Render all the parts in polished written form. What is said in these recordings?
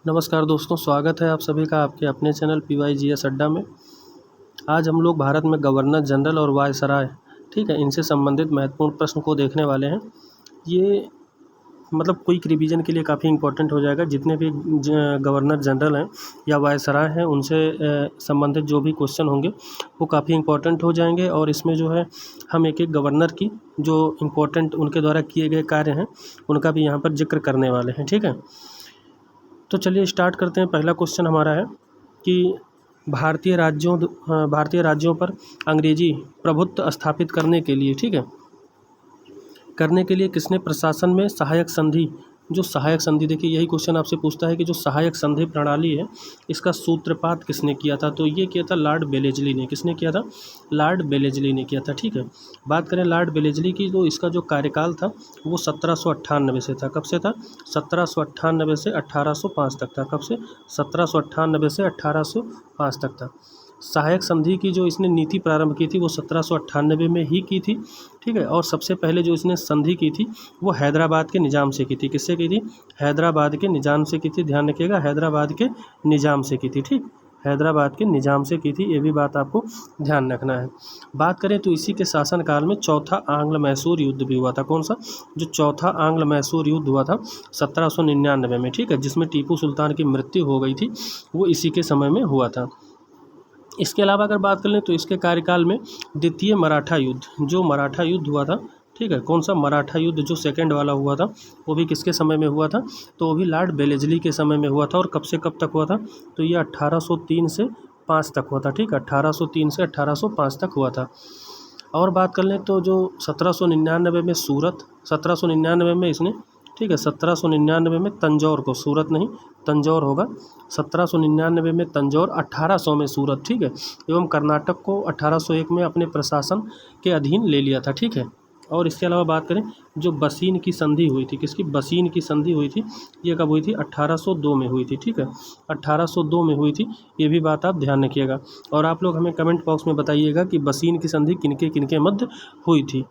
नमस्कार दोस्तों, स्वागत है आप सभी का आपके अपने चैनल PYGS अड्डा में। आज हम लोग भारत में गवर्नर जनरल और वायसराय, ठीक है, इनसे संबंधित महत्वपूर्ण प्रश्न को देखने वाले हैं। ये मतलब क्विक रिवीजन के लिए काफ़ी इंपॉर्टेंट हो जाएगा। जितने भी गवर्नर जनरल हैं या वायसराय हैं उनसे संबंधित जो भी क्वेश्चन होंगे वो काफ़ी इंपॉर्टेंट हो जाएंगे। और इसमें जो है हम एक एक गवर्नर की जो इम्पोर्टेंट उनके द्वारा किए गए कार्य हैं उनका भी यहाँ पर जिक्र करने वाले हैं, ठीक है। तो चलिए स्टार्ट करते हैं। पहला क्वेश्चन हमारा है कि भारतीय राज्यों पर अंग्रेजी प्रभुत्व स्थापित करने के लिए, ठीक है, करने के लिए किसने प्रशासन में सहायक संधि, जो सहायक संधि, देखिए यही क्वेश्चन आपसे पूछता है कि जो सहायक संधि प्रणाली है इसका सूत्रपात किसने किया था। तो ये किया था लॉर्ड बेलेजली ने। किसने किया था? लॉर्ड बेलेजली ने किया था, ठीक है। बात करें लॉर्ड बेलेजली की, तो इसका जो कार्यकाल था वो 1798 से था। कब से था? 1798 से 1805 तक था। कब से? 1798 से 1805 तक था। सहायक संधि की जो इसने नीति प्रारंभ की थी वो 1798 में ही की थी, ठीक है। और सबसे पहले जो इसने संधि की थी वो हैदराबाद के निज़ाम से की थी। किससे की थी? हैदराबाद के निज़ाम से की थी। ध्यान रखिएगा, हैदराबाद के निज़ाम से की थी, ठीक। हैदराबाद के निज़ाम से की थी, ये भी बात आपको ध्यान रखना है। बात करें तो इसी के शासनकाल में चौथा आंग्ल मैसूर युद्ध भी हुआ था। कौन सा? जो चौथा आंग्ल मैसूर युद्ध हुआ था 1799 में, ठीक है, जिसमें टीपू सुल्तान की मृत्यु हो गई थी, वो इसी के समय में हुआ था। इसके अलावा अगर बात कर लें तो इसके कार्यकाल में द्वितीय मराठा युद्ध, जो मराठा युद्ध हुआ था, ठीक है, कौन सा? मराठा युद्ध जो सेकंड वाला हुआ था वो भी किसके समय में हुआ था? तो वो भी लॉर्ड बेलेजली के समय में हुआ था। और कब से कब तक हुआ था? तो ये 1803 से 5 तक हुआ था, ठीक है, 1803 से 1805 तक हुआ था। और बात कर लें तो जो 1799 में सूरत, 1799 में इसने, ठीक है, 1799 में तंजौर को, सूरत नहीं तंजौर होगा, 1799 में तंजौर, 1800 में सूरत, ठीक है, एवं कर्नाटक को 1801 में अपने प्रशासन के अधीन ले लिया था, ठीक है। और इसके अलावा बात करें जो बसीन की संधि हुई थी, किसकी? बसीन की संधि हुई थी, ये कब हुई थी? 1802 में हुई थी, ठीक है, 1802 में हुई थी। ये भी बात आप ध्यान रखिएगा। और आप लोग हमें कमेंट बॉक्स में बताइएगा कि बसीन की संधि किनके किनके मध्य हुई थी।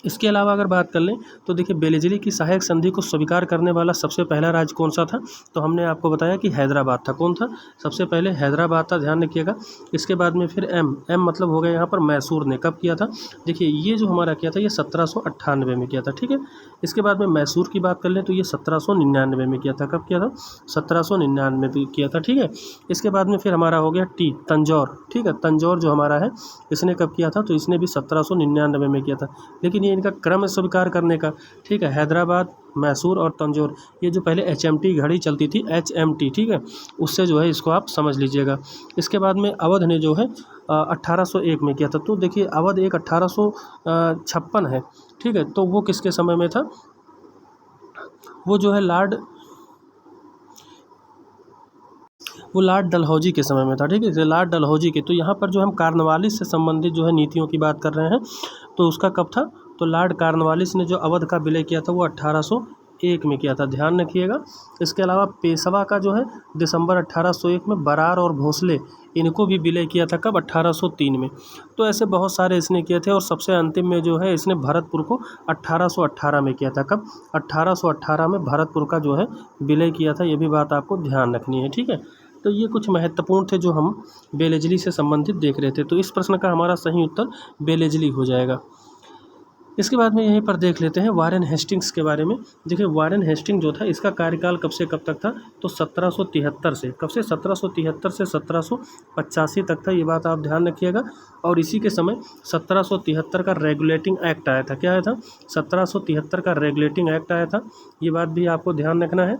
इसके अलावा अगर बात कर लें तो देखिए बेलेजली की सहायक संधि को स्वीकार करने वाला सबसे पहला राज्य कौन सा था? तो हमने आपको बताया कि हैदराबाद था। कौन था? सबसे पहले हैदराबाद था, ध्यान रखिएगा। इसके बाद में फिर एम मतलब हो गया यहाँ पर मैसूर ने। कब किया था? देखिए ये जो हमारा किया था ये 1798 में किया था, ठीक है। इसके बाद में मैसूर की बात कर लें तो ये 1799 में किया था। कब किया था? 1799 में किया था, ठीक है। इसके बाद में फिर हमारा हो गया तंजौर, ठीक है, तंजौर जो हमारा है इसने कब किया था? तो इसने भी 1799 में किया था। लेकिन ये इनका क्रम है स्वीकार करने का, ठीक है, हैदराबाद, मैसूर और तंजौर। ये जो पहले HMT घड़ी चलती थी, HMT, ठीक है, उससे जो है इसको आप समझ लीजिएगा। इसके बाद में अवध ने जो है 1801 में किया था। तो देखिए अवध एक 1856 है, ठीक है, तो वो किसके समय में था? वो जो है लॉर्ड डलहौजी के समय में था, ठीक है, लॉर्ड डलहौजी के। तो यहाँ पर जो हम कार्नवालिस से संबंधित जो है नीतियों की बात कर रहे हैं तो उसका कब था? तो लॉर्ड कार्नवालिस ने जो अवध का विलय किया था वो 1801 में किया था, ध्यान रखिएगा। इसके अलावा पेशवा का जो है दिसंबर 1801 में, बरार और भोसले इनको भी विलय किया था। कब? 1803 में। तो ऐसे बहुत सारे इसने किए थे। और सबसे अंतिम में जो है इसने भरतपुर को 1818 में किया था। कब? 1818 में भरतपुर का जो है विलय किया था। ये भी बात आपको ध्यान रखनी है, ठीक है। तो ये कुछ महत्वपूर्ण थे जो हम बेलेजली से संबंधित देख रहे थे। तो इस प्रश्न का हमारा सही उत्तर बेलेजली हो जाएगा। इसके बाद में यहीं पर देख लेते हैं वारेन हेस्टिंग्स के बारे में। देखिए वारेन हेस्टिंग जो था इसका कार्यकाल कब से कब तक था? तो 1773 से, कब से? 1773 से 1785 तक था। ये बात आप ध्यान रखिएगा। और इसी के समय 1773 का रेगुलेटिंग एक्ट आया था। क्या आया था? 1773 का रेगुलेटिंग एक्ट आया था। ये बात भी आपको ध्यान रखना है।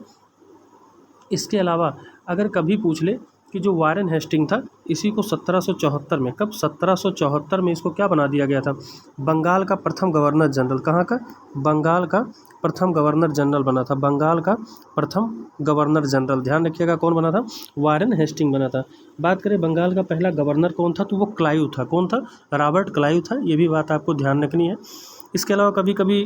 इसके अलावा अगर कभी पूछ ले कि जो वारेन हेस्टिंग था इसी को 1774 में, कब? 1774 में इसको क्या बना दिया गया था? बंगाल का प्रथम गवर्नर जनरल। कहाँ का? बंगाल का प्रथम गवर्नर जनरल बना था। बंगाल का प्रथम गवर्नर जनरल, ध्यान रखिएगा, कौन बना था? वारेन हेस्टिंग बना था। बात करें बंगाल का पहला गवर्नर कौन था? तो वो क्लाइव था। कौन था? रॉबर्ट क्लाइव था। ये भी बात आपको ध्यान रखनी है। इसके अलावा कभी कभी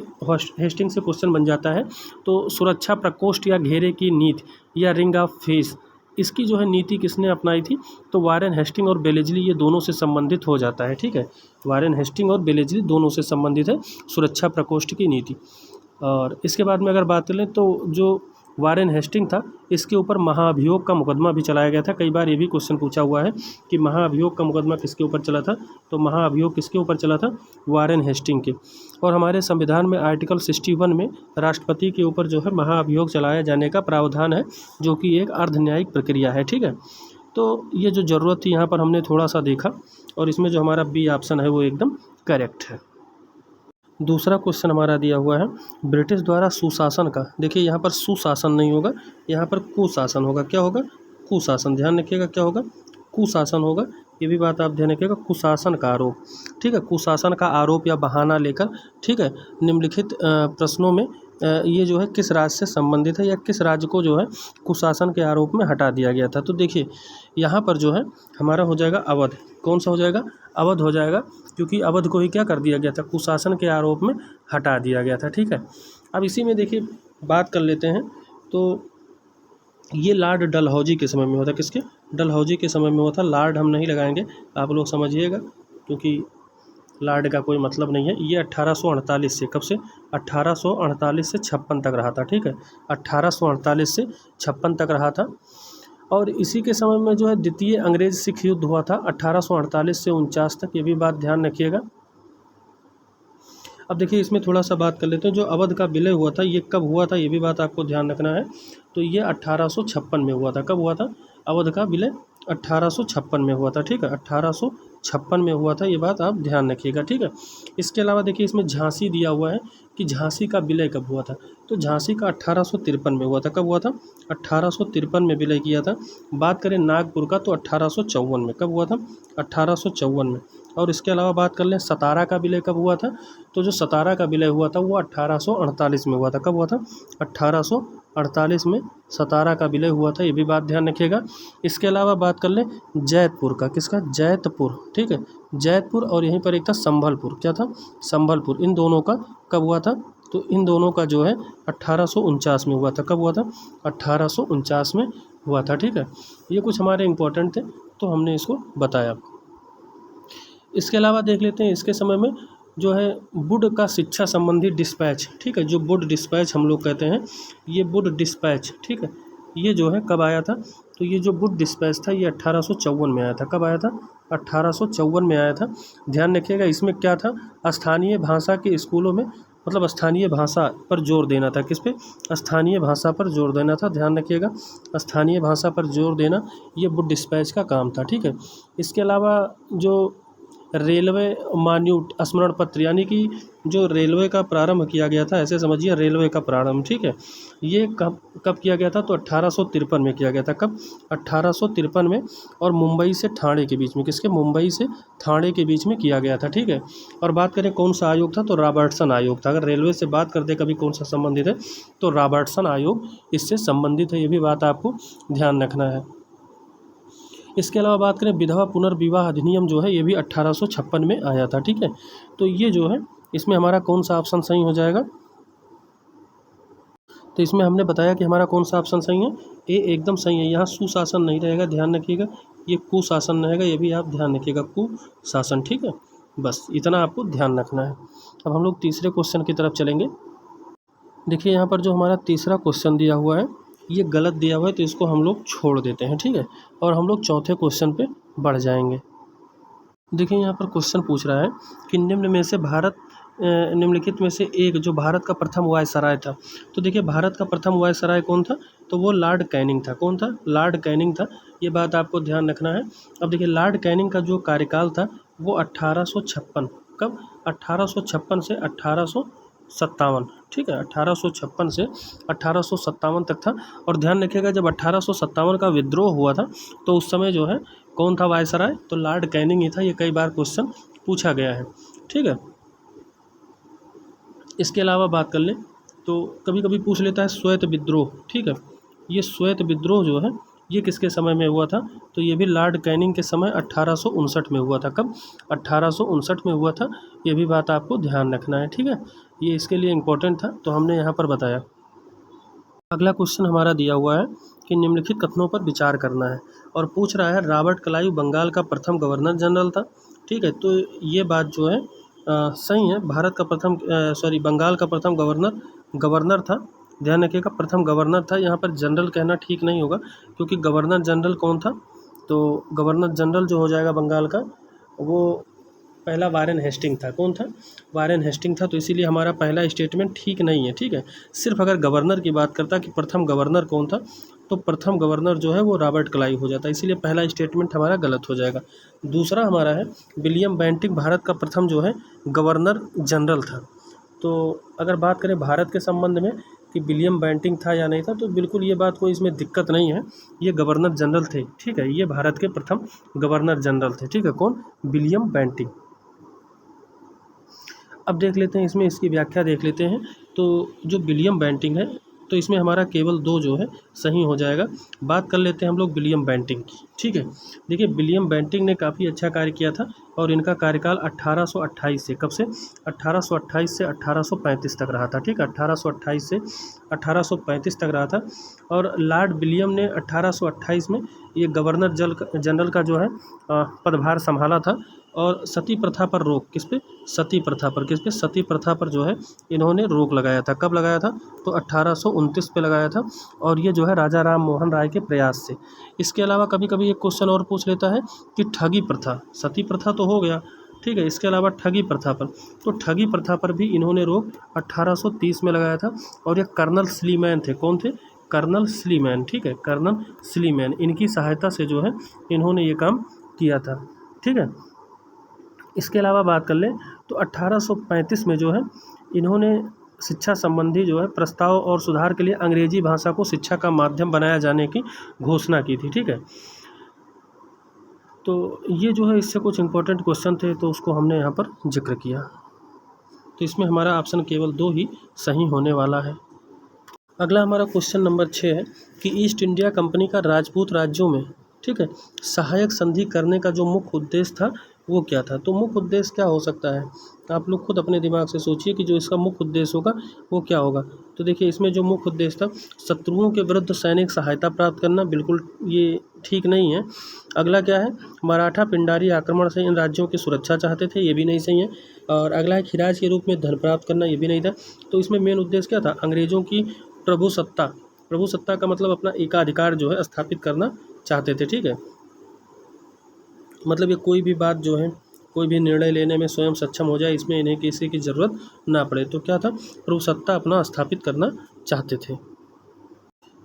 हेस्टिंग से क्वेश्चन बन जाता है तो सुरक्षा प्रकोष्ठ या घेरे की नीति या रिंग ऑफ फेस, इसकी जो है नीति किसने अपनाई थी? तो वारेन हेस्टिंग और बेलेजली, ये दोनों से संबंधित हो जाता है, ठीक है। वारेन हेस्टिंग और बेलेजली दोनों से संबंधित है सुरक्षा प्रकोष्ठ की नीति। और इसके बाद में अगर बात करें तो जो वारेन हेस्टिंग था, इसके ऊपर महाअभियोग का मुकदमा भी चलाया गया था। कई बार ये भी क्वेश्चन पूछा हुआ है कि महाअभियोग का मुकदमा किसके ऊपर चला था, तो महाअभियोग किसके ऊपर चला था, वारेन हेस्टिंग के। और हमारे संविधान में आर्टिकल 61 में राष्ट्रपति के ऊपर जो है महाअभियोग चलाया जाने का प्रावधान है, जो कि एक अर्ध न्यायिक प्रक्रिया है। ठीक है, तो ये जो ज़रूरत थी यहाँ पर हमने थोड़ा सा देखा, और इसमें जो हमारा बी ऑप्शन है वो एकदम करेक्ट है। दूसरा क्वेश्चन हमारा दिया हुआ है, ब्रिटिश द्वारा सुशासन का, देखिए यहाँ पर सुशासन नहीं होगा, यहाँ पर कुशासन होगा। क्या होगा, कुशासन, ध्यान रखिएगा क्या होगा, कुशासन होगा। ये भी बात आप ध्यान रखिएगा, कुशासन का आरोप। ठीक है, कुशासन का आरोप या बहाना लेकर, ठीक है, निम्नलिखित प्रश्नों में ये जो है किस राज्य से संबंधित है, या किस राज्य को जो है कुशासन के आरोप में हटा दिया गया था। तो देखिए यहाँ पर जो है हमारा हो जाएगा अवध। कौन सा हो जाएगा, अवध हो जाएगा, क्योंकि अवध को ही क्या कर दिया गया था, कुशासन के आरोप में हटा दिया गया था। ठीक है, अब इसी में देखिए बात कर लेते हैं। तो ये लॉर्ड डलहौजी के समय में होता, किसके, डलहौजी के समय में होता। लॉर्ड हम नहीं लगाएंगे, आप लोग समझिएगा, क्योंकि लॉर्ड का कोई मतलब नहीं है। ये 1848 से, कब से, 1848 से 56 तक रहा था। ठीक है, 1848 से 56 तक रहा था। और इसी के समय में जो है द्वितीय अंग्रेज सिख युद्ध हुआ था 1848 से 49 तक, ये भी बात ध्यान रखिएगा। अब देखिए इसमें थोड़ा सा बात कर लेते हैं, जो अवध का विलय हुआ था ये कब हुआ था, ये भी बात आपको ध्यान रखना है। तो ये 1856 में हुआ था। कब हुआ था, अवध का विलय 1856 में हुआ था। ठीक है, 1856 में हुआ था, ये बात आप ध्यान रखिएगा। ठीक है, इसके अलावा देखिए इसमें झांसी दिया हुआ है कि झांसी का विलय कब हुआ था। तो झांसी का 1853 में हुआ था। कब हुआ था, 1853 में विलय किया था। बात करें नागपुर का तो 1854 में। कब हुआ था, 1854 में। और इसके अलावा बात कर लें सतारा का विलय कब हुआ था, तो जो सतारा का विलय हुआ था वो 1848 में हुआ था। कब हुआ था, 1848 में सतारा का विलय हुआ था, ये भी बात ध्यान रखिएगा। इसके अलावा बात कर लें जैतपुर का, किसका, जैतपुर। ठीक है, जैतपुर, और यहीं पर एक था संभलपुर। क्या था, संभलपुर। इन दोनों का कब हुआ था, तो इन दोनों का जो है 1849 में हुआ था। कब हुआ था, 1849 में हुआ था। ठीक है, ये कुछ हमारे इम्पोर्टेंट थे तो हमने इसको बताया। इसके अलावा देख लेते हैं इसके समय में जो है वुड का शिक्षा संबंधी डिस्पैच। ठीक है, जो वुड डिस्पैच हम लोग कहते हैं, ये वुड डिस्पैच, ठीक है, ये जो है कब आया था, तो ये जो वुड डिस्पैच था ये 1854 में आया था। कब आया था, 1854 में आया था। ध्यान रखिएगा इसमें क्या था, स्थानीय भाषा के स्कूलों में, मतलब स्थानीय भाषा पर जोर देना था। किस पे, स्थानीय भाषा पर जोर देना था। ध्यान रखिएगा, स्थानीय भाषा पर जोर देना ये वुड डिस्पैच का काम था। ठीक है, इसके अलावा जो रेलवे मान्यूट स्मरण पत्र, यानी कि जो रेलवे का प्रारंभ किया गया था, ऐसे समझिए रेलवे का प्रारंभ, ठीक है, ये कब कब किया गया था, तो 1853 में किया गया था। कब, 1853 में। और मुंबई से ठाणे के बीच में, किसके, मुंबई से ठाणे के बीच में किया गया था। ठीक है, और बात करें कौन सा आयोग था, तो रॉबर्टसन आयोग था। अगर रेलवे से बात करते कभी कौन सा संबंधित है, तो रॉबर्टसन आयोग इससे संबंधित है, ये भी बात आपको ध्यान रखना है। इसके अलावा बात करें विधवा पुनर्विवाह अधिनियम जो है ये भी 1856 में आया था। ठीक है, तो ये जो है इसमें हमारा कौन सा ऑप्शन सही हो जाएगा, तो इसमें हमने बताया कि हमारा कौन सा ऑप्शन सही है, ए एकदम सही है। यहाँ सुशासन नहीं रहेगा, ध्यान रखिएगा, ये कुशासन रहेगा, ये भी आप ध्यान रखिएगा, कुशासन। ठीक है, बस इतना आपको ध्यान रखना है। अब हम लोग तीसरे क्वेश्चन की तरफ चलेंगे। देखिए यहाँ पर जो हमारा तीसरा क्वेश्चन दिया हुआ है ये गलत दिया हुआ है, तो इसको हम लोग छोड़ देते हैं। ठीक है, और हम लोग चौथे क्वेश्चन पे बढ़ जाएंगे। देखिए यहाँ पर क्वेश्चन पूछ रहा है कि निम्नलिखित में से एक जो भारत का प्रथम वायसराय था। तो देखिए भारत का प्रथम वायसराय कौन था, तो वो लॉर्ड कैनिंग था। कौन था, लॉर्ड कैनिंग था, ये बात आपको ध्यान रखना है। अब देखिए लॉर्ड कैनिंग का जो कार्यकाल था वो 1856, कब, 1856 से 1857, ठीक है, 1856 से 1857 तक था। और ध्यान रखिएगा जब 1857 का विद्रोह हुआ था तो उस समय जो है कौन था वायसराय, तो लॉर्ड कैनिंग ही था। ये कई बार क्वेश्चन पूछा गया है। ठीक है, इसके अलावा बात कर लें तो कभी कभी पूछ लेता है श्वेत विद्रोह। ठीक है, ये श्वेत विद्रोह जो है ये किसके समय में हुआ था, तो ये भी लॉर्ड कैनिंग के समय 1859 में हुआ था। कब, 1859 में हुआ था, ये भी बात आपको ध्यान रखना है। ठीक है, ये इसके लिए इम्पोर्टेंट था तो हमने यहाँ पर बताया। अगला क्वेश्चन हमारा दिया हुआ है कि निम्नलिखित कथनों पर विचार करना है, और पूछ रहा है रॉबर्ट क्लाइव बंगाल का प्रथम गवर्नर जनरल था। ठीक है, तो ये बात जो है सही है, भारत का प्रथम बंगाल का प्रथम गवर्नर था। ध्यान रखिएगा प्रथम गवर्नर था, यहाँ पर जनरल कहना ठीक नहीं होगा क्योंकि गवर्नर जनरल कौन था, तो गवर्नर जनरल जो हो जाएगा बंगाल का वो पहला वारेन हेस्टिंग था। कौन था? वारेन हेस्टिंग था। तो इसीलिए हमारा पहला स्टेटमेंट ठीक नहीं है, ठीक है। सिर्फ अगर गवर्नर की बात करता कि प्रथम गवर्नर कौन था, तो प्रथम गवर्नर जो है वो रॉबर्ट क्लाइव हो जाता, इसीलिए पहला स्टेटमेंट हमारा गलत हो जाएगा। दूसरा हमारा है विलियम बेंटिक भारत का प्रथम जो है गवर्नर जनरल था। तो अगर बात करें भारत के संबंध में कि विलियम बेंटिंक था या नहीं था, तो बिल्कुल ये बात कोई इसमें दिक्कत नहीं है, ये गवर्नर जनरल थे, ठीक है। ये भारत के प्रथम गवर्नर जनरल थे, ठीक है। कौन? William Bentinck. अब देख लेते हैं इसमें इसकी व्याख्या देख लेते हैं। तो जो विलियम बेंटिक है, तो इसमें हमारा केवल 2 जो है सही हो जाएगा। बात कर लेते हैं हम लोग विलियम बेंटिक की, ठीक है। देखिए विलियम बेंटिक ने काफ़ी अच्छा कार्य किया था और इनका कार्यकाल 1828 से, कब से? 1828 से 1835 तक रहा था, ठीक है। 1828 से 1835 तक रहा था। और लॉर्ड विलियम ने 1828 में ये गवर्नर जनरल का जो है पदभार संभाला था। और सती प्रथा पर रोक, किस पे? सती प्रथा पर। किस पे? सती प्रथा पर जो है इन्होंने रोक लगाया था। कब लगाया था? तो 1829 पे लगाया था। और ये जो है राजा राम मोहन राय के प्रयास से। इसके अलावा कभी कभी एक क्वेश्चन और पूछ लेता है कि ठगी प्रथा, सती प्रथा तो हो गया, ठीक है, इसके अलावा ठगी प्रथा पर, तो ठगी प्रथा पर भी इन्होंने रोक 1830 में लगाया था। और ये कर्नल स्लीमैन थे। कौन थे? कर्नल स्लीमैन, ठीक है, कर्नल स्लीमैन। इनकी सहायता से जो है इन्होंने ये काम किया था, ठीक है। इसके अलावा बात कर लें तो 1835 में जो है इन्होंने शिक्षा संबंधी जो है प्रस्ताव और सुधार के लिए अंग्रेजी भाषा को शिक्षा का माध्यम बनाया जाने की घोषणा की थी, ठीक है। तो ये जो है इससे कुछ इम्पोर्टेंट क्वेश्चन थे, तो उसको हमने यहाँ पर जिक्र किया। तो इसमें हमारा ऑप्शन केवल 2 ही सही होने वाला है। अगला हमारा क्वेश्चन नंबर 6 है कि ईस्ट इंडिया कंपनी का राजपूत राज्यों में, ठीक है, सहायक संधि करने का जो मुख्य उद्देश्य था वो क्या था? तो मुख्य उद्देश्य क्या हो सकता है? आप लोग खुद अपने दिमाग से सोचिए कि जो इसका मुख्य उद्देश्य होगा वो क्या होगा। तो देखिए इसमें जो मुख्य उद्देश्य था शत्रुओं के विरुद्ध सैनिक सहायता प्राप्त करना, बिल्कुल ये ठीक नहीं है। अगला क्या है? मराठा पिंडारी आक्रमण से इन राज्यों की सुरक्षा चाहते थे, ये भी नहीं सही है। और अगला है खिराज के रूप में धन प्राप्त करना, ये भी नहीं था। तो इसमें मेन उद्देश्य क्या था? अंग्रेजों की प्रभुसत्ता का मतलब अपना एकाधिकार जो है स्थापित करना चाहते थे, ठीक है। मतलब ये कोई भी बात जो है, कोई भी निर्णय लेने में स्वयं सक्षम हो जाए, इसमें इन्हें किसी की ज़रूरत ना पड़े। तो क्या था? प्रभुसत्ता अपना स्थापित करना चाहते थे।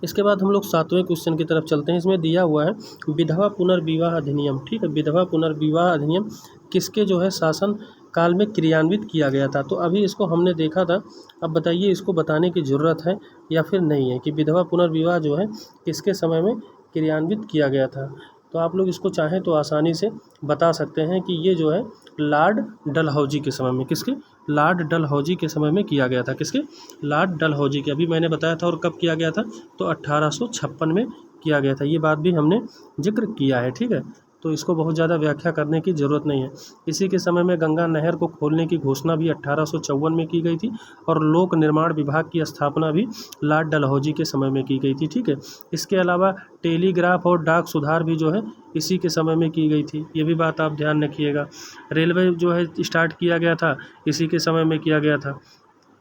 इसके बाद हम लोग 7वें क्वेश्चन की तरफ चलते हैं। इसमें दिया हुआ है विधवा पुनर्विवाह अधिनियम, ठीक है। विधवा पुनर्विवाह अधिनियम किसके जो है शासन काल में क्रियान्वित किया गया था? तो अभी इसको हमने देखा था। अब बताइए इसको बताने की ज़रूरत है या फिर नहीं है कि विधवा पुनर्विवाह जो है किसके समय में क्रियान्वित किया गया था? तो आप लोग इसको चाहें तो आसानी से बता सकते हैं कि ये जो है लॉर्ड डलहौजी के समय में, किसके? लॉर्ड डलहौजी के समय में किया गया था। किसके? लॉर्ड डलहौजी के। अभी मैंने बताया था। और कब किया गया था? तो 1856 में किया गया था। ये बात भी हमने जिक्र किया है, ठीक है। तो इसको बहुत ज़्यादा व्याख्या करने की ज़रूरत नहीं है। इसी के समय में गंगा नहर को खोलने की घोषणा भी 1854 में की गई थी। और लोक निर्माण विभाग की स्थापना भी लॉर्ड डलहौजी के समय में की गई थी, ठीक है। इसके अलावा टेलीग्राफ और डाक सुधार भी जो है इसी के समय में की गई थी, ये भी बात आप ध्यान रखिएगा। रेलवे जो है स्टार्ट किया गया था इसी के समय में किया गया था,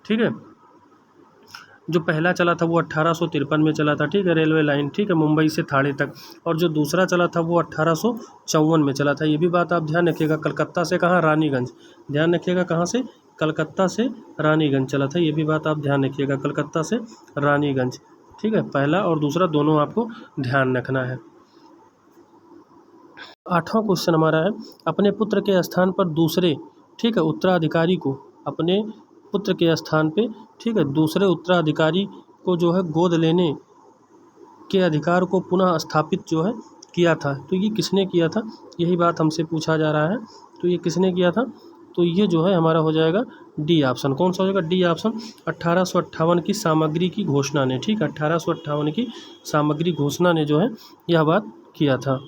ठीक है। जो पहला चला था वो 1853 में चला था, ठीक है, रेलवे लाइन, ठीक है, मुंबई से थाणे तक। और जो दूसरा चला था वो 1854 में चला था, ये भी बात आप ध्यान रखिएगा। कलकत्ता से कहाँ? रानीगंज। ध्यान रखिएगा कहाँ से? कलकत्ता से रानीगंज चला था, ये भी बात आप ध्यान रखिएगा। कलकत्ता से रानीगंज, ठीक है। पहला और दूसरा दोनों आपको ध्यान रखना है। 8वां क्वेश्चन हमारा है अपने पुत्र के स्थान पर दूसरे, ठीक है, उत्तराधिकारी को, अपने पुत्र के स्थान पे, ठीक है, दूसरे उत्तराधिकारी को जो है गोद लेने के अधिकार को पुनः स्थापित जो है किया था। तो ये किसने किया था? यही बात हमसे पूछा जा रहा है। तो ये किसने किया था? तो ये जो है हमारा हो जाएगा डी ऑप्शन। कौन सा हो जाएगा? D option. 1858 की सामग्री की घोषणा ने, ठीक है, 1858 की सामग्री घोषणा ने जो है यह बात किया था।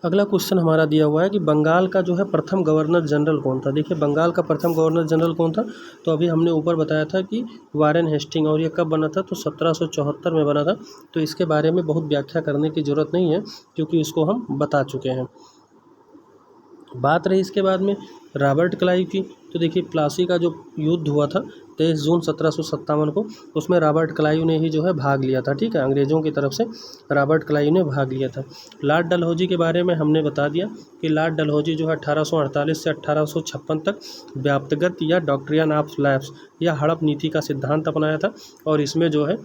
अगला क्वेश्चन हमारा दिया हुआ है कि बंगाल का जो है प्रथम गवर्नर जनरल कौन था? देखिए बंगाल का प्रथम गवर्नर जनरल कौन था? तो अभी हमने ऊपर बताया था कि वारेन हेस्टिंग। और ये कब बना था? तो 1774 में बना था। तो इसके बारे में बहुत व्याख्या करने की ज़रूरत नहीं है क्योंकि इसको हम बता चुके हैं। बात रही इसके बाद में रॉबर्ट क्लाइव की। तो देखिए प्लासी का जो युद्ध हुआ था 23 जून 1757 को, उसमें रॉबर्ट क्लाइव ने ही जो है भाग लिया था, ठीक है, अंग्रेज़ों की तरफ से रॉबर्ट क्लाइव ने भाग लिया था। लॉर्ड डलहौजी के बारे में हमने बता दिया कि लॉर्ड डलहौजी जो है 1848 से 1856 तक व्याप्तगत या डॉक्ट्रिन ऑफ लैप्स या हड़प नीति का सिद्धांत अपनाया था, और इसमें जो है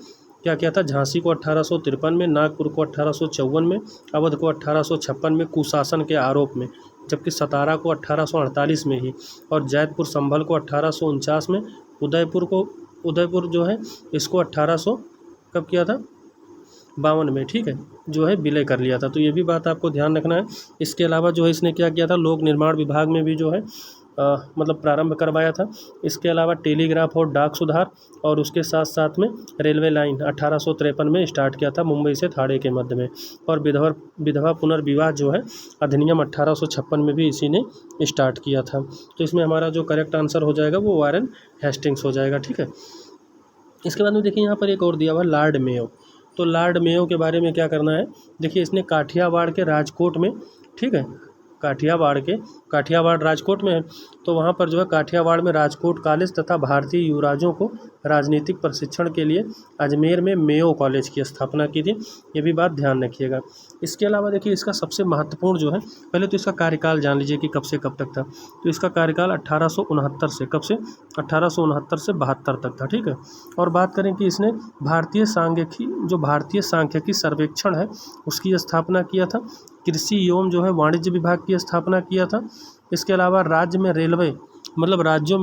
क्या किया था, झांसी को 1853 में, नागपुर को 1854 में, अवध को 1856 में कुशासन के आरोप में, जबकि सतारा को 1848 में ही, और जैतपुर संभल को 1849 में, उदयपुर जो है इसको 1800 कब किया था, 52 में, ठीक है, जो है विलय कर लिया था। तो ये भी बात आपको ध्यान रखना है। इसके अलावा जो है इसने क्या किया था, लोक निर्माण विभाग में भी जो है मतलब प्रारंभ करवाया था। इसके अलावा टेलीग्राफ और डाक सुधार, और उसके साथ साथ में रेलवे लाइन 1853 में स्टार्ट किया था मुंबई से थाड़े के मध्य में, और विधवा पुनर्विवाह जो है अधिनियम 1856 में भी इसी ने स्टार्ट किया था। तो इसमें हमारा जो करेक्ट आंसर हो जाएगा वो वारेन हेस्टिंग्स हो जाएगा, ठीक है। इसके बाद में देखिए यहाँ पर एक और दिया हुआ लॉर्ड मेयो। तो लॉर्ड मेयो के बारे में क्या करना है, देखिए इसने काठियावाड़ के राजकोट में, ठीक है, काठियावाड़ राजकोट में है, तो वहाँ पर जो है काठियावाड़ में राजकोट कॉलेज तथा भारतीय युवराजों को राजनीतिक प्रशिक्षण के लिए अजमेर में मेयो कॉलेज की स्थापना की थी। ये भी बात ध्यान रखिएगा। इसके अलावा देखिए इसका सबसे महत्वपूर्ण जो है, पहले तो इसका कार्यकाल जान लीजिए कि कब से कब तक था। तो इसका कार्यकाल 1869 से, कब से, 1869 से 72 तक था, ठीक है। और बात करें कि इसने भारतीय सांख्यिकी सर्वेक्षण है उसकी स्थापना किया था। कृषि एवं जो है वाणिज्य विभाग की स्थापना किया था। इसके अलावा राज्यों में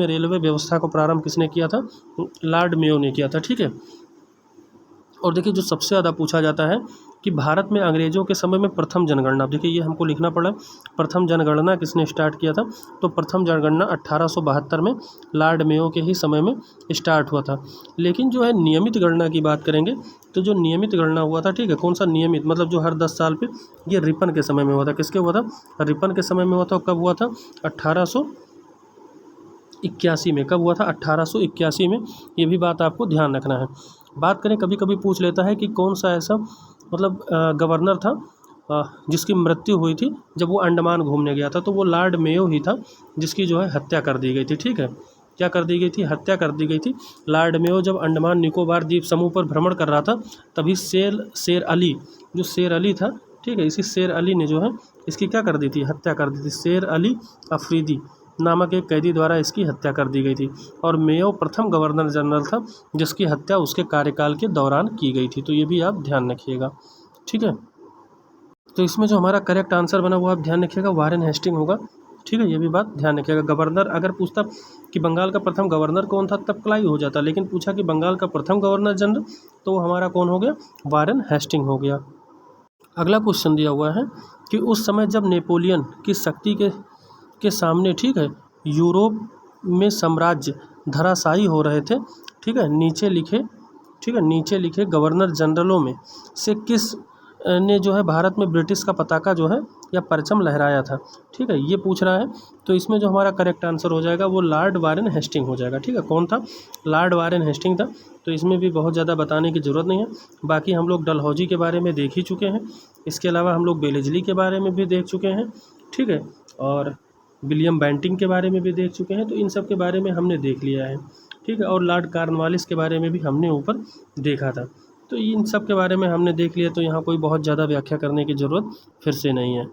रेलवे व्यवस्था को प्रारंभ किसने किया था, लॉर्ड मेयो ने किया था, ठीक है। और देखिए जो सबसे ज़्यादा पूछा जाता है कि भारत में अंग्रेज़ों के समय में प्रथम जनगणना, देखिए ये हमको लिखना पड़ा, प्रथम जनगणना किसने स्टार्ट किया था, तो प्रथम जनगणना 1872 में लॉर्ड मेयो के ही समय में स्टार्ट हुआ था। लेकिन जो है नियमित गणना की बात करेंगे तो जो नियमित गणना हुआ था, ठीक है, कौन सा नियमित, मतलब जो हर 10 साल पे, ये रिपन के समय में हुआ था। किसके हुआ था, रिपन के समय में हुआ था। कब हुआ था, 1881 में। कब हुआ था, 1881 में। ये भी बात आपको ध्यान रखना है। बात करें, कभी कभी पूछ लेता है कि कौन सा ऐसा मतलब गवर्नर था जिसकी मृत्यु हुई थी जब वो अंडमान घूमने गया था, तो वो लॉर्ड मेयो ही था जिसकी जो है हत्या कर दी गई थी, ठीक है। क्या कर दी गई थी, हत्या कर दी गई थी। लॉर्ड मेयो जब अंडमान निकोबार द्वीप समूह पर भ्रमण कर रहा था, तभी शेर अली था, ठीक है, इसी शेर अली ने जो है इसकी क्या कर दी थी, हत्या कर दी थी। शेर अली अफरीदी नामक एक कैदी द्वारा इसकी हत्या कर दी गई थी, और मेयो प्रथम गवर्नर जनरल था जिसकी हत्या उसके कार्यकाल के दौरान की गई थी। तो ये भी आप ध्यान रखिएगा, ठीक है। तो इसमें जो हमारा करेक्ट आंसर बना वो आप ध्यान रखिएगा, वारेन हेस्टिंग होगा, ठीक है। ये भी बात ध्यान रखिएगा। गवर्नर अगर पूछता कि बंगाल का प्रथम गवर्नर कौन था, तब क्लाइव हो जाता, लेकिन पूछा कि बंगाल का प्रथम गवर्नर जनरल, तो हमारा कौन हो गया, वारेन हेस्टिंग हो गया। अगला क्वेश्चन दिया हुआ है कि उस समय जब नेपोलियन की शक्ति के सामने, ठीक है, यूरोप में साम्राज्य धराशायी हो रहे थे, ठीक है, नीचे लिखे गवर्नर जनरलों में से किस ने जो है भारत में ब्रिटिश का पताका जो है या परचम लहराया था, ठीक है, ये पूछ रहा है। तो इसमें जो हमारा करेक्ट आंसर हो जाएगा वो लॉर्ड वारेन हेस्टिंग हो जाएगा, ठीक है। कौन था, लॉर्ड वारेन हेस्टिंग था। तो इसमें भी बहुत ज़्यादा बताने की ज़रूरत नहीं है। बाकी हम लोग डलहौजी के बारे में देख ही चुके हैं, इसके अलावा हम लोग बेलेजली के बारे में भी देख चुके हैं, ठीक है, और विलियम बेंटिंग के बारे में भी देख चुके हैं। तो इन सब के बारे में हमने देख लिया है, ठीक है, और लॉर्ड कॉर्नवालिस के बारे में भी हमने ऊपर देखा था। तो इन सब के बारे में हमने देख लिया, तो यहाँ कोई बहुत ज़्यादा व्याख्या करने की ज़रूरत फिर से नहीं है।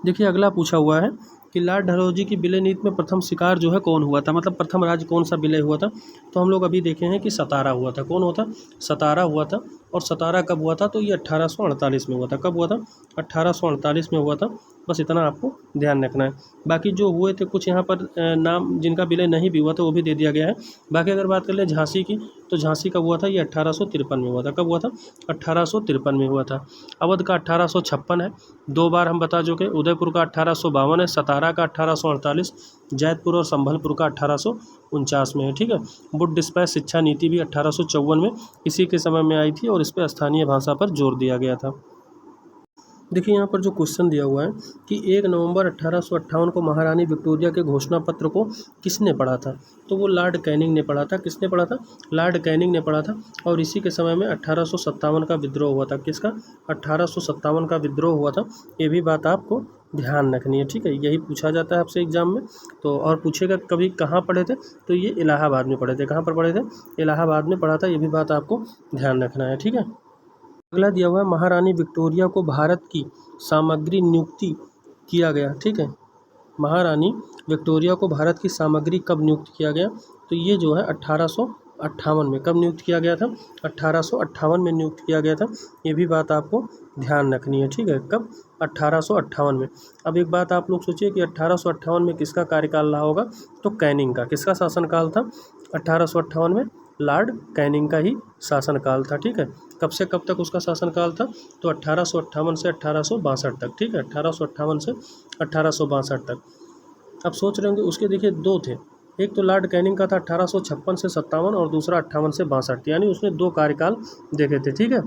देखिए अगला पूछा हुआ है कि लॉर्ड डलहौजी की विलय नीति में प्रथम शिकार जो है कौन हुआ था, मतलब प्रथम राज्य कौन सा विलय हुआ था। तो हम लोग अभी देखे हैं कि सतारा हुआ था। कौन हुआ था, सतारा हुआ था। और सतारा कब हुआ था, तो ये 1848 में हुआ था। कब हुआ था, 1848 में हुआ था। बस इतना आपको ध्यान रखना है। बाकी जो हुए थे कुछ यहाँ पर नाम जिनका विलय नहीं भी हुआ था वो भी दे दिया गया है। बाकी अगर बात कर लें झांसी की, तो झांसी कब हुआ था, ये 1853 में हुआ था। कब हुआ था, 1853 में हुआ था। अवध का 1856 है, 2 बार हम बता चुके। उदयपुर का 1852 है, सतारा का 1848, जैतपुर और संभलपुर का 1849 में है, ठीक है। वुड डिस्पैच शिक्षा नीति भी 1854 में इसी के समय में आई थी और इस पर स्थानीय भाषा पर जोर दिया गया था। देखिए यहाँ पर जो क्वेश्चन दिया हुआ है कि 1 नवंबर 1858 को महारानी विक्टोरिया के घोषणा पत्र को किसने पढ़ा था, तो वो लॉर्ड कैनिंग ने पढ़ा था। किसने पढ़ा था? लॉर्ड कैनिंग ने पढ़ा था। और इसी के समय में 1857 का विद्रोह हुआ था। किसका? 1857 का विद्रोह हुआ था। ये भी बात आपको ध्यान रखनी है, ठीक है। यही पूछा जाता है आपसे एग्जाम में। तो और पूछेगा कभी कहाँ पढ़े थे, तो ये इलाहाबाद में पढ़े थे। कहाँ पर पढ़े थे? इलाहाबाद में पढ़ा था। ये भी बात आपको ध्यान रखना है, ठीक है। अगला दिया हुआ है महारानी विक्टोरिया को भारत की सामग्री नियुक्ति किया गया, ठीक है। महारानी विक्टोरिया को भारत की सामग्री कब नियुक्त किया गया, तो ये जो है 1858 में। कब नियुक्त किया गया था? 1858 में नियुक्त किया गया था। ये भी बात आपको ध्यान रखनी है, ठीक है। कब? 1858 में। अब एक बात आप लोग सोचिए कि 1858 में किसका कार्यकाल रहा होगा, तो कैनिंग का। किसका शासनकाल था 1858 में? लॉर्ड कैनिंग का ही शासनकाल था, ठीक है। कब से कब तक उसका शासनकाल था, तो 1858 से 1862 तक, ठीक है। 1858 से 1862 तक। अब सोच रहे होंगे उसके, देखिए दो थे, एक तो लॉर्ड कैनिंग का था 1856 से 57 और दूसरा 58 से 62, यानी उसने दो कार्यकाल देखे थे, ठीक है।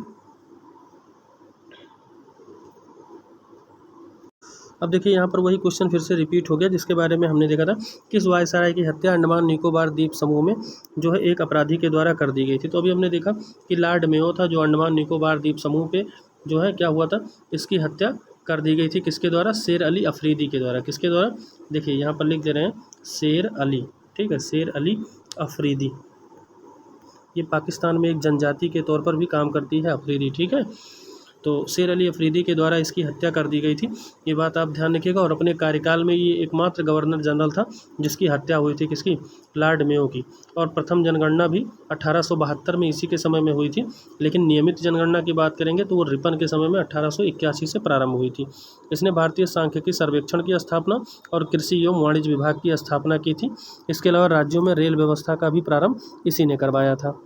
अब देखिए यहाँ पर वही क्वेश्चन फिर से रिपीट हो गया जिसके बारे में हमने देखा था। किस वायसराय की हत्या अंडमान निकोबार द्वीप समूह में जो है एक अपराधी के द्वारा कर दी गई थी, तो अभी हमने देखा कि लॉर्ड मेयो था जो अंडमान निकोबार द्वीप समूह पे जो है क्या हुआ था, इसकी हत्या कर दी गई थी। किसके द्वारा? शेर अली अफरीदी के द्वारा। किसके द्वारा? देखिए यहाँ पर लिख दे रहे हैं, शेर अली, ठीक है, शेर अली अफरीदी। ये पाकिस्तान में एक जनजाति के तौर पर भी काम करती है अफरीदी, ठीक है। तो शेर अली अफरीदी के द्वारा इसकी हत्या कर दी गई थी, ये बात आप ध्यान रखिएगा। और अपने कार्यकाल में ये एकमात्र गवर्नर जनरल था जिसकी हत्या हुई थी। किसकी? लॉर्ड मेयो की। और प्रथम जनगणना भी 1872 में इसी के समय में हुई थी, लेकिन नियमित जनगणना की बात करेंगे तो वो रिपन के समय में 1881 से प्रारंभ हुई थी। इसने भारतीय सांख्यिकी सर्वेक्षण की स्थापना और कृषि एवं वाणिज्य विभाग की स्थापना की थी। इसके अलावा राज्यों में रेल व्यवस्था का भी प्रारंभ इसी ने करवाया था।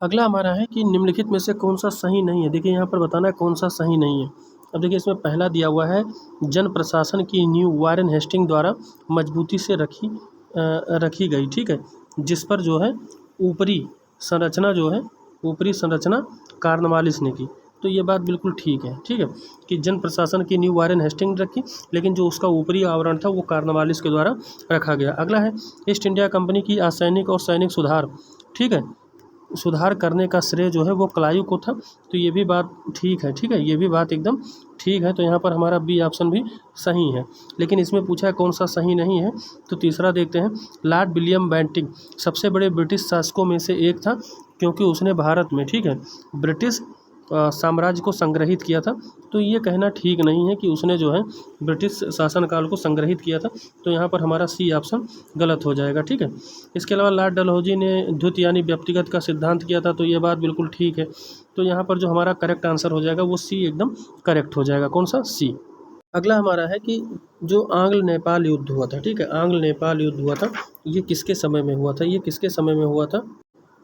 अगला हमारा है कि निम्नलिखित में से कौन सा सही नहीं है। देखिए यहाँ पर बताना है कौन सा सही नहीं है। अब देखिए इसमें पहला दिया हुआ है, जन प्रशासन की नींव वारेन हेस्टिंग द्वारा मजबूती से रखी गई, ठीक है, जिस पर जो है ऊपरी संरचना कार्नवालिस ने की। तो ये बात बिल्कुल ठीक है, ठीक है, कि जन प्रशासन की नींव वारेन हेस्टिंग रखी, लेकिन जो उसका ऊपरी आवरण था वो कार्नवालिस के द्वारा रखा गया। अगला है, ईस्ट इंडिया कंपनी की असैनिक और सैनिक सुधार, ठीक है, सुधार करने का श्रेय जो है वो क्लाइव को था। तो ये भी बात ठीक है, ठीक है, ये भी बात एकदम ठीक है। तो यहाँ पर हमारा बी ऑप्शन भी सही है। लेकिन इसमें पूछा है कौन सा सही नहीं है, तो तीसरा देखते हैं। लॉर्ड विलियम बेंटिंग सबसे बड़े ब्रिटिश शासकों में से एक था क्योंकि उसने भारत में, ठीक है, ब्रिटिश साम्राज्य को संग्रहित किया था। तो ये कहना ठीक नहीं है कि उसने जो है ब्रिटिश शासनकाल को संग्रहित किया था। तो यहाँ पर हमारा सी ऑप्शन गलत हो जाएगा, ठीक है। इसके अलावा लॉर्ड डलहौजी ने द्वित यानी व्यक्तिगत का सिद्धांत किया था। तो ये बात बिल्कुल ठीक है। तो यहाँ पर जो हमारा करेक्ट आंसर हो जाएगा वो सी एकदम करेक्ट हो जाएगा। कौन सा? सी। अगला हमारा है कि जो आंग्ल नेपाल युद्ध हुआ था, ठीक है, आंग्ल नेपाल युद्ध हुआ था, ये किसके समय में हुआ था? ये किसके समय में हुआ था?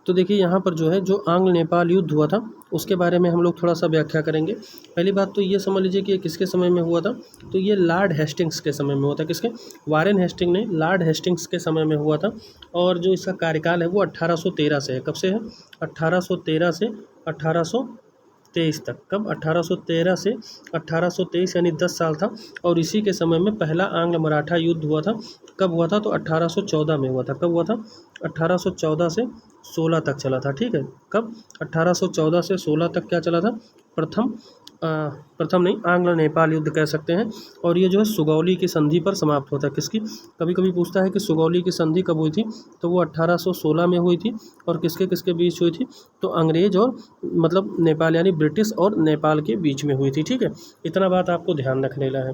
तो देखिए यहाँ पर जो है जो आंग्ल नेपाल युद्ध हुआ था उसके बारे में हम लोग थोड़ा सा व्याख्या करेंगे। पहली बात तो ये समझ लीजिए कि ये किसके समय में हुआ था, तो ये लॉर्ड हेस्टिंग्स के समय में हुआ था। किसके? वारेन हेस्टिंग ने, लॉर्ड हेस्टिंग्स के समय में हुआ था। और जो इसका कार्यकाल है वो 1813 से है। कब से है? 1813 से 1823 तक। कब? 1813 से 1823, यानी 10 साल था। और इसी के समय में पहला आंग्ल मराठा युद्ध हुआ था। कब हुआ था? तो 1814 में हुआ था। कब हुआ था? 1814 से 16 तक चला था, ठीक है। कब? 1814 से 16 तक क्या चला था? प्रथम नहीं, आंग्ल नेपाल युद्ध कह सकते हैं। और ये जो है सुगौली की संधि पर समाप्त होता है। किसकी? कभी कभी पूछता है कि सुगौली की संधि कब हुई थी, तो वो 1816 में हुई थी। और किसके किसके बीच हुई थी? तो अंग्रेज और मतलब नेपाल यानी ब्रिटिश और नेपाल के बीच में हुई थी, ठीक है। इतना बात आपको ध्यान रखने ला है।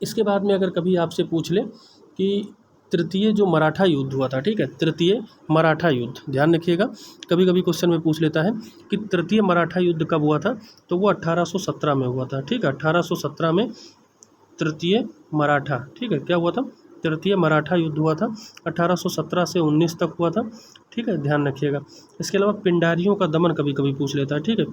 इसके बाद में अगर कभी आपसे पूछ ले कि तृतीय जो मराठा युद्ध हुआ था, ठीक है, तृतीय मराठा युद्ध, ध्यान रखिएगा, कभी कभी क्वेश्चन में पूछ लेता है कि तृतीय मराठा युद्ध कब हुआ था, तो वो 1817 में हुआ था, ठीक है। 1817 में तृतीय मराठा, ठीक है, क्या हुआ था? तृतीय मराठा युद्ध हुआ था। 1817 से 19 तक हुआ था, ठीक है, ध्यान रखिएगा। इसके अलावा पिंडारियों का दमन कभी कभी पूछ लेता है, ठीक है,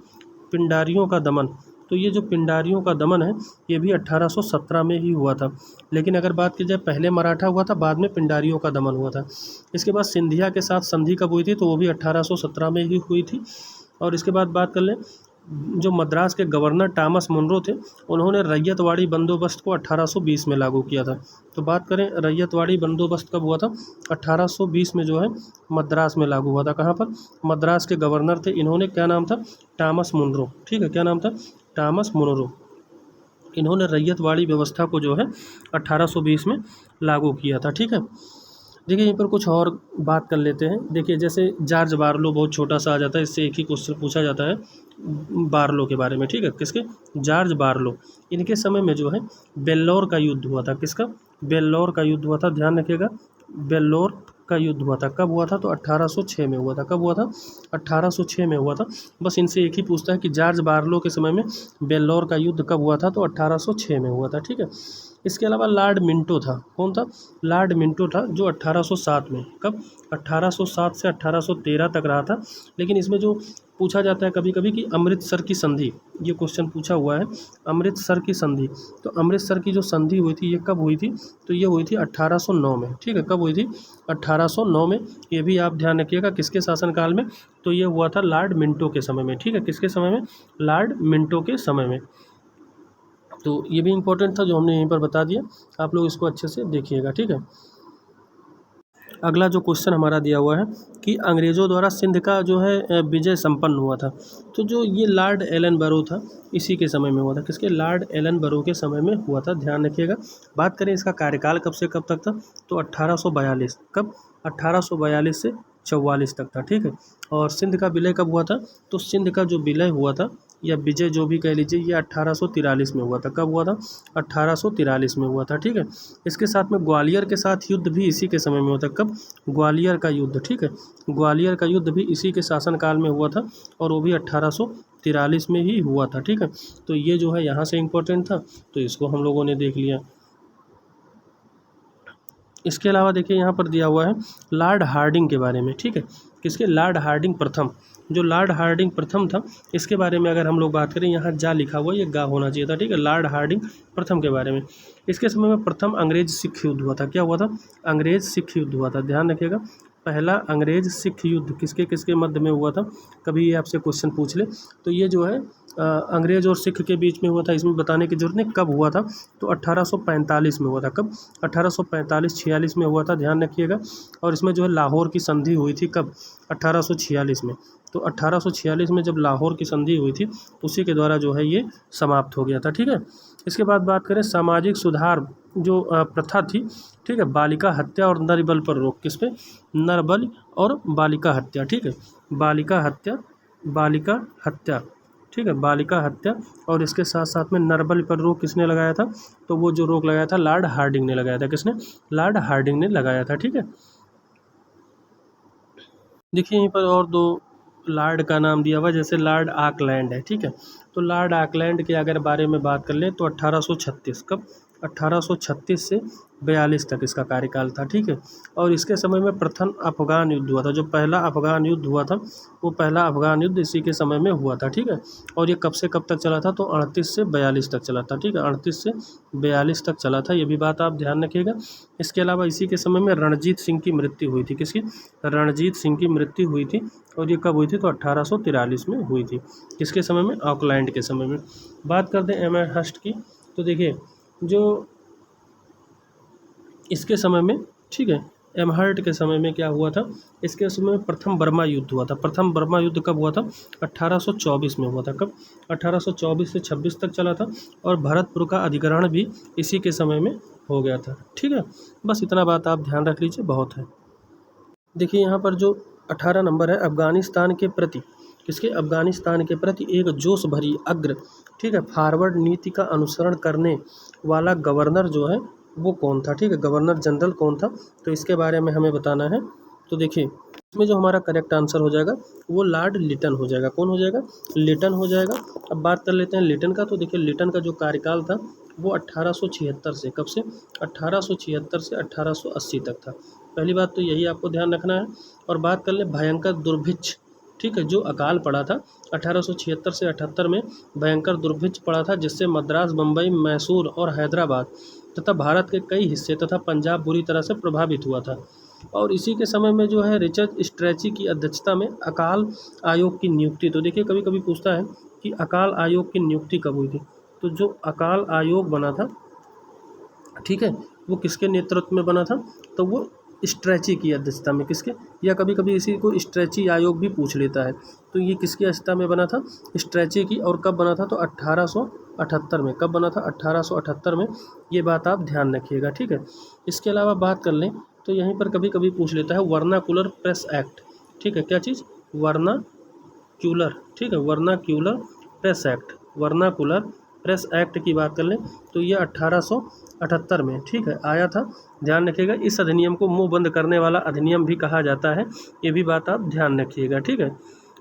पिंडारियों का दमन। तो ये जो पिंडारियों का दमन है ये भी 1817 में ही हुआ था। लेकिन अगर बात की जाए पहले मराठा हुआ था, बाद में पिंडारियों का दमन हुआ था। इसके बाद सिंधिया के साथ संधि कब हुई थी, तो वो भी 1817 में ही हुई थी। और इसके बाद बात कर लें जो मद्रास के गवर्नर टॉमस मुनरो थे, उन्होंने रैयतवाड़ी बंदोबस्त को 1820 में लागू किया था। तो बात करें रैयतवाड़ी बंदोबस्त कब हुआ था, 1820 में जो है मद्रास में लागू हुआ था। कहाँ पर, मद्रास के गवर्नर थे, इन्होंने, क्या नाम था, टॉमस मुनरो, ठीक है, क्या नाम था, टॉमस मुनरो। इन्होंने रैयतवाड़ी व्यवस्था को जो है 1820 में लागू किया था, ठीक है। देखिए यहीं पर कुछ और बात कर लेते हैं। देखिए जैसे जॉर्ज बारलो, बहुत छोटा सा आ जाता है, इससे एक ही क्वेश्चन पूछा जाता है बारलो के बारे में, ठीक है, किसके, जॉर्ज बारलो। इनके समय में जो है बेल्लौर का युद्ध हुआ था। किसका, बेल्लौर का युद्ध हुआ था, ध्यान रखिएगा, बेल्लौर का युद्ध हुआ था। कब हुआ था, तो 1806 में हुआ था। कब हुआ था, 1806 में हुआ था। बस इनसे एक ही पूछता है कि जॉर्ज बारलो के समय में बेल्लौर का युद्ध कब हुआ था, तो 1806 में हुआ था, ठीक है। इसके अलावा लॉर्ड मिंटो था, कौन था, लॉर्ड मिंटो था, जो 1807 में, कब, 1807 से 1813 तक रहा था। लेकिन इसमें जो पूछा जाता है कभी कभी कि अमृतसर की संधि, ये क्वेश्चन पूछा हुआ है, अमृतसर की संधि। तो अमृतसर की जो संधि हुई थी, ये कब हुई थी, तो ये हुई थी 1809 में, ठीक है, कब हुई थी, 1809 में। ये भी आप ध्यान रखिएगा, किसके शासनकाल में, तो ये हुआ था लॉर्ड मिंटो के समय में, ठीक है, किसके समय में, लॉर्ड मिंटो के समय में। तो ये भी इम्पोर्टेंट था जो हमने यहीं पर बता दिया, आप लोग इसको अच्छे से देखिएगा, ठीक है। अगला जो क्वेश्चन हमारा दिया हुआ है कि अंग्रेज़ों द्वारा सिंध का जो है विजय संपन्न हुआ था। तो जो ये लॉर्ड एलन बरो था, इसी के समय में हुआ था। किसके, लॉर्ड एलन बरो के समय में हुआ था, ध्यान रखिएगा। बात करें इसका कार्यकाल कब से कब तक था, तो 1842, कब, 1842 से 44 तक था, ठीक है। और सिंध का विलय कब हुआ था, तो सिंध का जो विलय हुआ था, या विजय जो भी कह लीजिए, ये 1843 में हुआ था। कब हुआ था, 1843 में हुआ था, ठीक है। इसके साथ में ग्वालियर के साथ युद्ध भी इसी के समय में हुआ था। कब, ग्वालियर का युद्ध, ठीक है, ग्वालियर का युद्ध भी इसी के शासनकाल में हुआ था, और वो भी 1843 में ही हुआ था, ठीक है। तो ये जो है यहाँ से इम्पोर्टेंट था, तो इसको हम लोगों ने देख लिया। इसके अलावा देखिए यहाँ पर दिया हुआ है लॉर्ड हार्डिंग के बारे में, ठीक है, किसके, लॉर्ड हार्डिंग प्रथम। जो लॉर्ड हार्डिंग प्रथम था, इसके बारे में अगर हम लोग बात करें, यहाँ जा लिखा हुआ, ये गा होना चाहिए था, ठीक है, लॉर्ड हार्डिंग प्रथम के बारे में। इसके समय में प्रथम अंग्रेज सिख युद्ध हुआ था। क्या हुआ था, अंग्रेज सिख युद्ध हुआ था, ध्यान रखिएगा। पहला अंग्रेज सिख युद्ध किसके किसके मध्य में हुआ था, कभी ये आपसे क्वेश्चन पूछ ले, तो ये जो है अंग्रेज और सिख के बीच में हुआ था। इसमें बताने की जरूरत नहीं कब हुआ था, तो 1845 में हुआ था। कब, 1845-46 में हुआ था, ध्यान रखिएगा। और इसमें जो है लाहौर की संधि हुई थी, कब, 1846 में। तो 1846 में जब लाहौर की संधि हुई थी, उसी के द्वारा जो है ये समाप्त हो गया था, ठीक है। इसके बाद बात करें सामाजिक सुधार जो प्रथा थी, ठीक है, बालिका हत्या और नरबल पर रोक, किस पे, नरबल और बालिका हत्या, ठीक है, बालिका हत्या, बालिका हत्या, ठीक है, बालिका हत्या। और इसके साथ साथ में नरबल पर रोक किसने लगाया था, तो वो जो रोक लगाया था लॉर्ड हार्डिंग ने लगाया था। किसने, लॉर्ड हार्डिंग ने लगाया था, ठीक है। देखिए यहीं पर और दो लॉर्ड का नाम दिया हुआ, जैसे लॉर्ड आकलैंड है, ठीक है। तो लॉर्ड आकलैंड के अगर बारे में बात कर लें, तो 1836, कब, 1836 से 42 तक इसका कार्यकाल था, ठीक है। और इसके समय में प्रथम अफगान युद्ध हुआ था। जो पहला अफगान युद्ध हुआ था, वो पहला अफगान युद्ध इसी के समय में हुआ था, ठीक है। और ये कब से कब तक चला था, तो 38 से 42 तक चला था, ठीक है, 38 से 42 तक चला था, ये भी बात आप ध्यान रखिएगा। इसके अलावा इसी के समय में रणजीत सिंह की मृत्यु हुई थी। किसकी, रणजीत सिंह की मृत्यु हुई थी, और ये कब हुई थी, तो 1843 में हुई थी। किसके समय में, ऑकलैंड के समय में। बात करते हैं एमहर्स्ट की, तो देखिए जो इसके समय में, ठीक है, एमहर्ट के समय में क्या हुआ था, इसके समय में प्रथम बर्मा युद्ध हुआ था। प्रथम बर्मा युद्ध कब हुआ था, 1824 में हुआ था। कब, 1824 से 26 तक चला था। और भरतपुर का अधिग्रहण भी इसी के समय में हो गया था, ठीक है। बस इतना बात आप ध्यान रख लीजिए, बहुत है। देखिए यहाँ पर जो 18 नंबर है, अफ़गानिस्तान के प्रति, किसके, अफ़गानिस्तान के प्रति एक जोश भरी अग्र, ठीक है, फॉरवर्ड नीति का अनुसरण करने वाला गवर्नर जो है वो कौन था, ठीक है, गवर्नर जनरल कौन था, तो इसके बारे में हमें बताना है। तो देखिए इसमें जो हमारा करेक्ट आंसर हो जाएगा वो लॉर्ड लिटन हो जाएगा। कौन हो जाएगा, लिटन हो जाएगा। अब बात कर लेते हैं लिटन का। तो देखिए लिटन का जो कार्यकाल था वो 1876 से, कब से, 1876 से 1880 तक था। पहली बात तो यही आपको ध्यान रखना है। और बात कर ले भयंकर दुर्भिक्ष, ठीक है, जो अकाल पड़ा था 1876 से 78 में, भयंकर दुर्भिक्ष पड़ा था, जिससे मद्रास, बम्बई, मैसूर और हैदराबाद तथा भारत के कई हिस्से तथा पंजाब बुरी तरह से प्रभावित हुआ था। और इसी के समय में जो है रिचर्ड स्ट्रैची की अध्यक्षता में अकाल आयोग की नियुक्ति। तो देखिए कभी कभी पूछता है कि अकाल आयोग की नियुक्ति कब हुई थी। तो जो अकाल आयोग बना था, ठीक है, वो किसके नेतृत्व में बना था, तो वो स्ट्रैची की अध्यक्षता में। किसके, या कभी कभी इसी को स्ट्रैची आयोग भी पूछ लेता है। तो ये किसकी अध्यक्षता में बना था, स्ट्रैची की। और कब बना था, तो 1878 में। कब बना था, 1878 में। ये बात आप ध्यान रखिएगा, ठीक है। इसके अलावा बात कर लें तो यहीं पर कभी कभी पूछ लेता है वर्नाकुलर प्रेस एक्ट, ठीक है, क्या चीज़, वर्नाक्यूलर, ठीक है, vernacular press act. Vernacular press act की बात कर लें तो ये 1878 में, ठीक है, आया था। ध्यान रखिएगा, इस अधिनियम को मुंह बंद करने वाला अधिनियम भी कहा जाता है, ये भी बात आप ध्यान रखिएगा, ठीक है।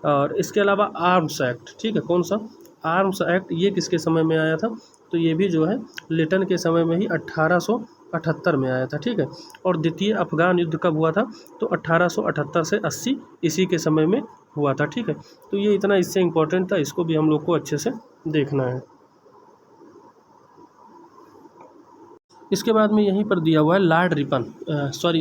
और इसके अलावा आर्म्स एक्ट, ठीक है, कौन सा, आर्म्स एक्ट, ये किसके समय में आया था, तो ये भी जो है लिटन के समय में ही 1878 में आया था, ठीक है। और द्वितीय अफ़गान युद्ध कब हुआ था, तो 1878 से 80 इसी के समय में हुआ था, ठीक है। तो ये इतना इससे इम्पोर्टेंट था, इसको भी हम लोग को अच्छे से देखना है। इसके बाद में यहीं पर दिया हुआ है लॉर्ड रिपन,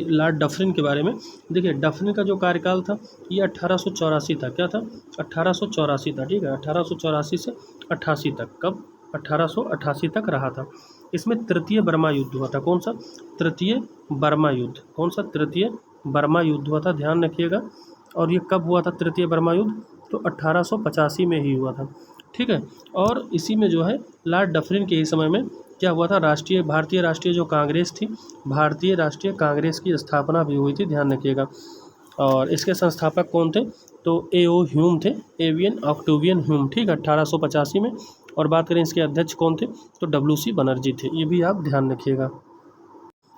लॉर्ड डफरिन के बारे में। देखिए डफरिन का जो कार्यकाल था ये 1884 था। क्या था, 1884 था, ठीक है, 1884 से 88 तक। कब, 1888 तक रहा था। इसमें तृतीय बर्मा युद्ध हुआ था। कौन सा, तृतीय बर्मा युद्ध। कौन सा, तृतीय बर्मा युद्ध हुआ था, ध्यान रखिएगा। और ये कब हुआ था तृतीय बर्मा युद्ध, तो 1885 में ही हुआ था, ठीक है। और इसी में जो है लॉर्ड डफरिन के ही समय में क्या हुआ था, भारतीय राष्ट्रीय जो कांग्रेस थी, भारतीय राष्ट्रीय कांग्रेस की स्थापना भी हुई थी, ध्यान रखिएगा। और इसके संस्थापक कौन थे, तो ए.ओ. ह्यूम थे, एवियन ऑक्टेवियन ह्यूम, ठीक है, 1885 में। और बात करें इसके अध्यक्ष कौन थे, तो डब्ल्यू.सी. बनर्जी थे, ये भी आप ध्यान रखिएगा।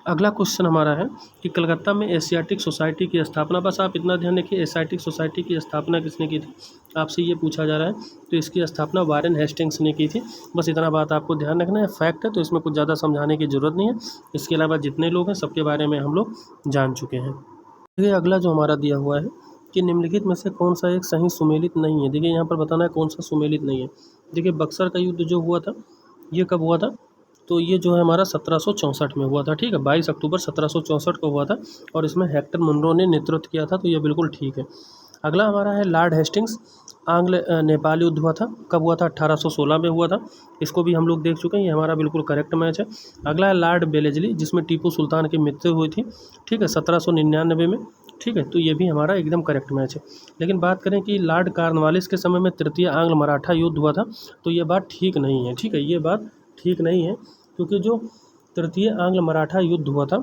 अगला क्वेश्चन हमारा है कि कलकत्ता में एशियाटिक सोसाइटी की स्थापना, बस आप इतना ध्यान रखिए, एशियाटिक सोसाइटी की स्थापना किसने की थी, आपसे ये पूछा जा रहा है। तो इसकी स्थापना वारेन हेस्टिंग्स ने की थी। बस इतना बात आपको ध्यान रखना है, फैक्ट है, तो इसमें कुछ ज़्यादा समझाने की ज़रूरत नहीं है। इसके अलावा जितने लोग हैं सबके बारे में हम लोग जान चुके हैं। देखिए अगला जो हमारा दिया हुआ है कि निम्नलिखित में से कौन सा एक सही सुमेलित नहीं है। देखिए यहाँ पर बताना है कौन सा सुमेलित नहीं है। देखिए बक्सर का युद्ध जो हुआ था ये कब हुआ था, तो ये जो है हमारा 1764 में हुआ था, ठीक है, 22 अक्टूबर 1764 को हुआ था। और इसमें हेक्टर मुनरो ने नेतृत्व किया था, तो ये बिल्कुल ठीक है। अगला हमारा है लॉर्ड हेस्टिंग्स, आंग्ल नेपाल युद्ध हुआ था। कब हुआ था, 1816 में हुआ था। इसको भी हम लोग देख चुके हैं, ये हमारा बिल्कुल करेक्ट मैच है। अगला है लॉर्ड बेलेजली, जिसमें टीपू सुल्तान की मृत्यु हुई थी, ठीक है, 1799 में, ठीक है। तो ये भी हमारा एकदम करेक्ट मैच है। लेकिन बात करें कि लॉर्ड कॉर्नवालिस के समय में तृतीय आंग्ल मराठा युद्ध हुआ था, तो ये बात ठीक नहीं है, ठीक है, ये बात ठीक नहीं है। क्योंकि जो तृतीय आंग्ल मराठा युद्ध हुआ था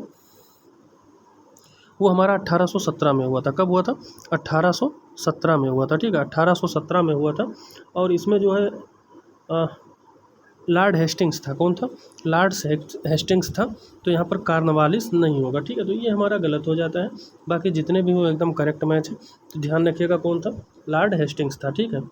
वो हमारा 1817 में हुआ था। कब हुआ था, 1817 में हुआ था, ठीक है, 1817 में हुआ था। और इसमें जो है लॉर्ड हेस्टिंग्स था। कौन था, लॉर्ड हेस्टिंग्स था। तो यहाँ पर कार्नवालिस नहीं होगा, ठीक है, तो ये हमारा गलत हो जाता है। बाकी जितने भी हो एकदम करेक्ट मैच है, तो ध्यान रखिएगा कौन था, लॉर्ड हेस्टिंग्स था, ठीक है।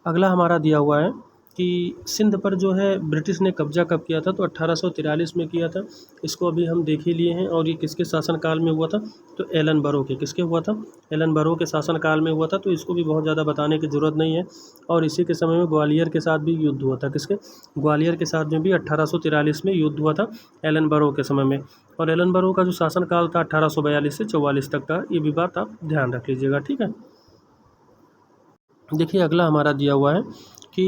अगला हमारा दिया हुआ है कि सिंध पर जो है ब्रिटिश ने कब्जा कब किया था, तो 1843 में किया था। इसको अभी हम देख ही लिए हैं। और ये किसके शासनकाल में हुआ था, तो एलन बरो के, किसके हुआ था, एलन बरो के शासनकाल में हुआ था। तो इसको भी बहुत ज़्यादा बताने की ज़रूरत नहीं है। और इसी के समय में ग्वालियर के साथ भी युद्ध हुआ था, किसके, ग्वालियर के साथ में भी 1843 में युद्ध हुआ था एलन बरो के समय में। और एलन बरो का जो शासनकाल था 1842 से 44 तक का, ये भी बात आप ध्यान रख लीजिएगा, ठीक है। देखिए अगला हमारा दिया हुआ है कि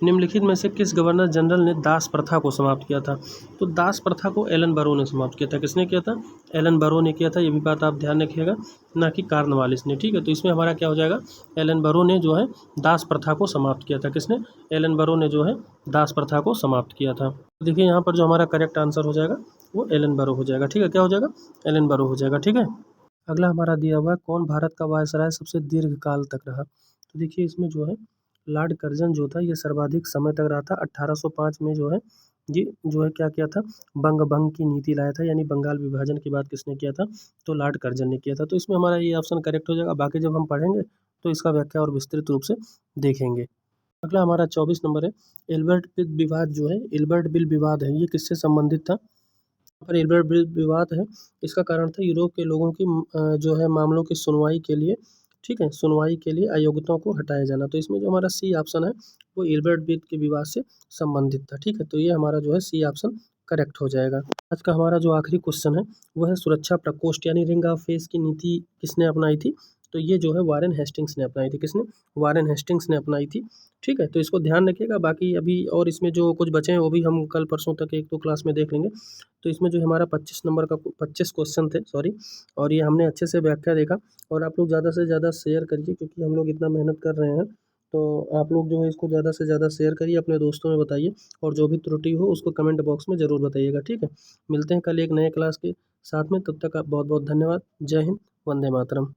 निम्नलिखित में से किस गवर्नर जनरल ने दास प्रथा को समाप्त किया था, तो दास प्रथा को एलन बरो ने समाप्त किया था। किसने किया था, एलन बरो ने किया था, ये भी बात आप ध्यान रखिएगा, ना कि कार्नवालिस ने, ठीक है। तो इसमें हमारा क्या हो जाएगा, एलन बरो ने जो है दास प्रथा को समाप्त किया था। किसने, एलन बरो ने जो है दास प्रथा को समाप्त किया था। देखिए यहाँ पर जो हमारा करेक्ट आंसर हो जाएगा वो एलन बरो हो जाएगा, ठीक है, क्या हो जाएगा, एलन बरो हो जाएगा, ठीक है। अगला हमारा दिया हुआ है कौन भारत का वायसराय सबसे दीर्घ काल तक रहा, तो देखिए इसमें जो है लॉर्ड कर्जन जो था ये सर्वाधिक समय तक रहा था। 1805 में जो है ये जो है क्या किया था, बंग भंग की नीति लाया था, यानी बंगाल विभाजन की बात किसने किया था, तो लॉर्ड कर्जन ने किया था। तो इसमें हमारा ये ऑप्शन करेक्ट हो जाएगा। बाकी जब हम पढ़ेंगे तो इसका व्याख्या और विस्तृत रूप से देखेंगे। अगला हमारा 24 नंबर है एल्बर्ट बिल विवाद जो है, एल्बर्ट बिल विवाद है, ये किससे संबंधित था, पर एल्बर्ट बिल विवाद है, इसका कारण था यूरोप के लोगों की जो है मामलों की सुनवाई के लिए, ठीक है, सुनवाई के लिए अयोग्यताओं को हटाया जाना। तो इसमें जो हमारा सी ऑप्शन है वो एल्बर्ट बिल के विवाद से संबंधित था, ठीक है। तो ये हमारा जो है सी ऑप्शन करेक्ट हो जाएगा। आज का हमारा जो आखिरी क्वेश्चन है वह है सुरक्षा प्रकोष्ठ यानी रिंग ऑफ फेस की नीति किसने अपनाई थी? तो ये जो है वारेन हेस्टिंग्स ने अपनाई थी। किसने? वारेन हेस्टिंग्स ने अपनाई थी। ठीक है, तो इसको ध्यान रखिएगा। बाकी अभी और इसमें जो कुछ बचे हैं वो भी हम कल परसों तक 1-2 क्लास में देख लेंगे। तो इसमें जो हमारा 25 नंबर का 25 क्वेश्चन थे, सॉरी, और ये हमने अच्छे से व्याख्या देखा। और आप लोग ज़्यादा से ज़्यादा शेयर करिए, क्योंकि हम लोग इतना मेहनत कर रहे हैं, तो आप लोग जो है इसको ज़्यादा से ज़्यादा शेयर करिए, अपने दोस्तों में बताइए, और जो भी त्रुटि हो उसको कमेंट बॉक्स में ज़रूर बताइएगा। ठीक है, मिलते हैं कल एक नए क्लास के साथ में, तब तक आप बहुत बहुत धन्यवाद। जय हिंद, वंदे मातरम।